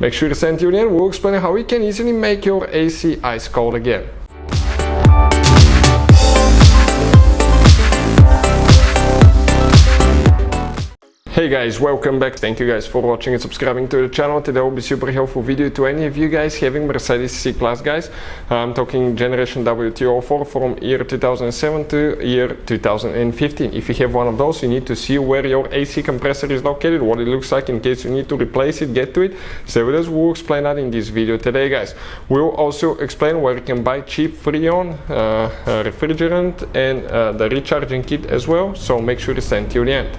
Make sure to stay tuned in. We'll explain how you can easily make your AC ice cold again. Hey guys, welcome back. Thank you guys for watching and subscribing to the channel. Today will be super helpful video to any of you guys having Mercedes C-Class guys. I'm talking generation W204 from year 2007 to year 2015. If you have one of those, you need to see where your AC compressor is located, what it looks like in case you need to replace it, get to it. Stay with us, we'll explain that in this video today guys. We'll also explain where you can buy cheap Freon refrigerant and the recharging kit as well, so make sure to stay till the end.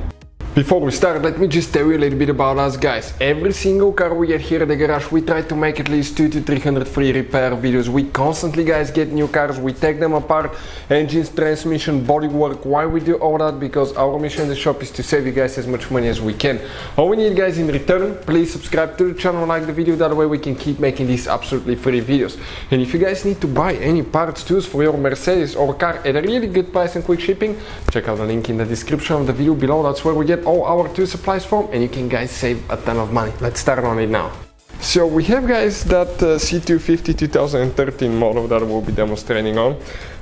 Before we start, let me just tell you a little bit about us guys. Every single car we get here at the garage, we try to make at least 200 to 300 free repair videos. We constantly guys get new cars, we take them apart, engines, transmission, bodywork. Why we do all that? Because our mission in the shop is to save you guys as much money as we can. All we need guys in return, please subscribe to the channel, like the video, that way we can keep making these absolutely free videos. And if you guys need to buy any parts, tools for your Mercedes or car at a really good price and quick shipping, check out the link in the description of the video below. That's where we get all our tool supplies from, and you can guys save a ton of money. Let's start on it now. So we have guys that C250 2013 model that we'll be demonstrating on.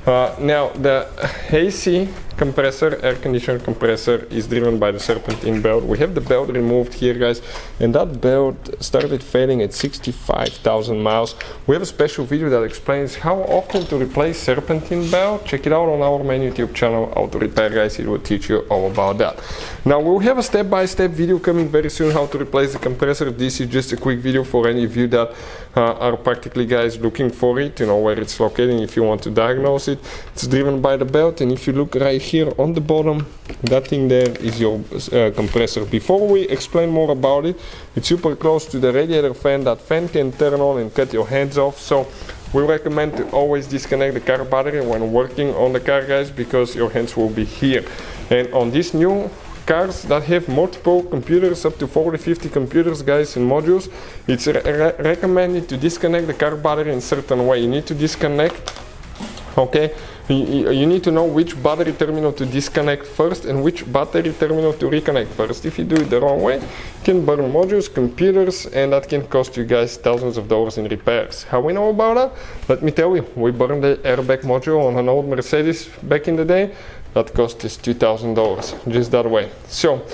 Now the AC compressor, air conditioner compressor, is driven by the serpentine belt. We have the belt removed here guys, and that belt started failing at 65,000 miles. We have a special video that explains how often to replace serpentine belt. Check it out on our main YouTube channel, How to Repair guys. It will teach you all about that. Now we'll have a step-by-step video coming very soon, how to replace the compressor. This is just a quick video for any of you that are practically guys looking for it, you know where it's located if you want to diagnose it. It's driven by the belt, and if you look right here on the bottom, that thing there is your compressor. Before we explain more about it, it's super close to the radiator fan. That fan can turn on and cut your hands off, so we recommend to always disconnect the car battery when working on the car guys, because your hands will be here. And on these new cars that have multiple computers, up to 40-50 computers guys and modules, it's recommended to disconnect the car battery in a certain way. You need to disconnect, okay, you need to know which battery terminal to disconnect first and which battery terminal to reconnect first. If you do it the wrong way, you can burn modules, computers, and that can cost you guys thousands of dollars in repairs. How we know about that? Let me tell you, we burned the airbag module on an old Mercedes back in the day. That cost us $2,000, just that way. So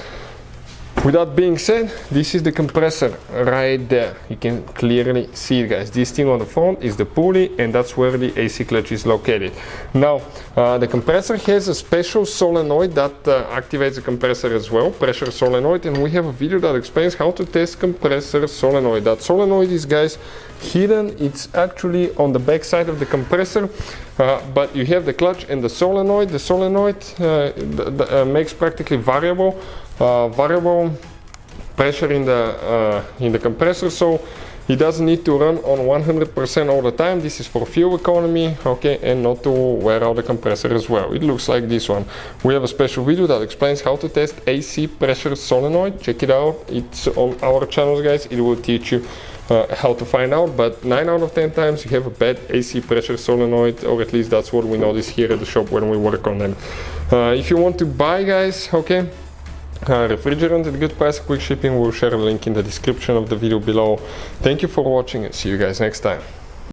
with that being said, this is the compressor right there. You can clearly see it guys. This thing on the front is the pulley, and that's where the AC clutch is located. Now the compressor has a special solenoid that activates the compressor as well, pressure solenoid, and we have a video that explains how to test compressor solenoid. That solenoid is guys hidden. It's actually on the back side of the compressor, but you have the clutch and the solenoid. The solenoid makes practically variable pressure in the compressor, so it doesn't need to run on 100% all the time. This is for fuel economy, okay, and not to wear out the compressor as well. It looks like this one. We have a special video that explains how to test AC pressure solenoid. Check it out, it's on our channels guys. It will teach you how to find out, but 9 out of 10 times you have a bad AC pressure solenoid, or at least that's what we notice here at the shop when we work on them. If you want to buy guys, okay, refrigerant at good price, quick shipping, we'll share a link in the description of the video below. Thank you for watching, and see you guys next time.